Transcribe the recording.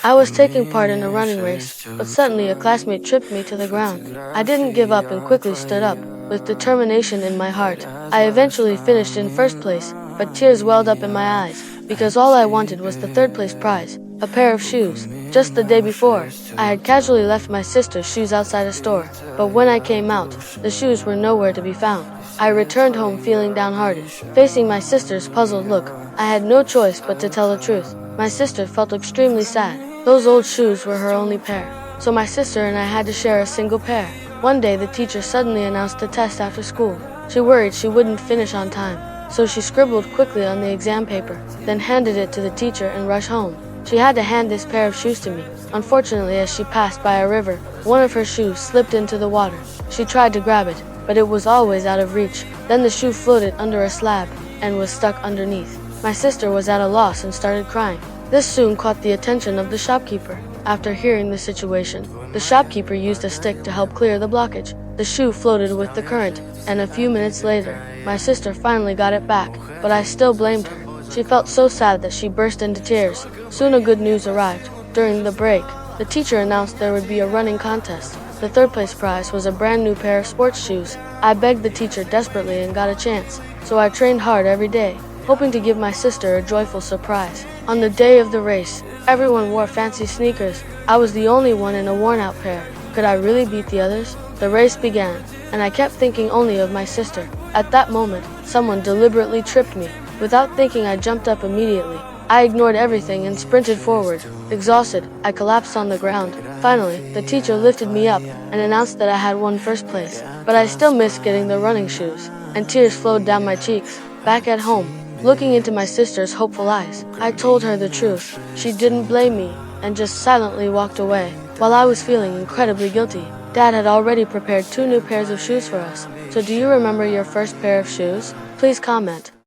I was taking part in a running race, but suddenly a classmate tripped me to the ground. I didn't give up and quickly stood up, with determination in my heart. I eventually finished in first place, but tears welled up in my eyes, because all I wanted was the third place prize, a pair of shoes. Just the day before, I had casually left my sister's shoes outside a store, but when I came out, the shoes were nowhere to be found. I returned home feeling downhearted. Facing my sister's puzzled look, I had no choice but to tell the truth. My sister felt extremely sad. Those old shoes were her only pair, so my sister and I had to share a single pair. One day the teacher suddenly announced a test after school. She worried she wouldn't finish on time, so she scribbled quickly on the exam paper, then handed it to the teacher and rushed home. She had to hand this pair of shoes to me. Unfortunately, as she passed by a river, one of her shoes slipped into the water. She tried to grab it, but it was always out of reach. Then the shoe floated under a slab and was stuck underneath. My sister was at a loss and started crying. This soon caught the attention of the shopkeeper. After hearing the situation, the shopkeeper used a stick to help clear the blockage. The shoe floated with the current, and a few minutes later, my sister finally got it back, but I still blamed her. She felt so sad that she burst into tears. Soon a good news arrived. During the break, the teacher announced there would be a running contest. The third place prize was a brand new pair of sports shoes. I begged the teacher desperately and got a chance, so I trained hard every day, hoping to give my sister a joyful surprise. On the day of the race, everyone wore fancy sneakers. I was the only one in a worn-out pair. Could I really beat the others? The race began, and I kept thinking only of my sister. At that moment, someone deliberately tripped me. Without thinking, I jumped up immediately. I ignored everything and sprinted forward. Exhausted, I collapsed on the ground. Finally, the teacher lifted me up and announced that I had won first place. But I still missed getting the running shoes, and tears flowed down my cheeks. Back at home, looking into my sister's hopeful eyes, I told her the truth. She didn't blame me and just silently walked away. While I was feeling incredibly guilty, Dad had already prepared 2 new pairs of shoes for us. So do you remember your first pair of shoes? Please comment.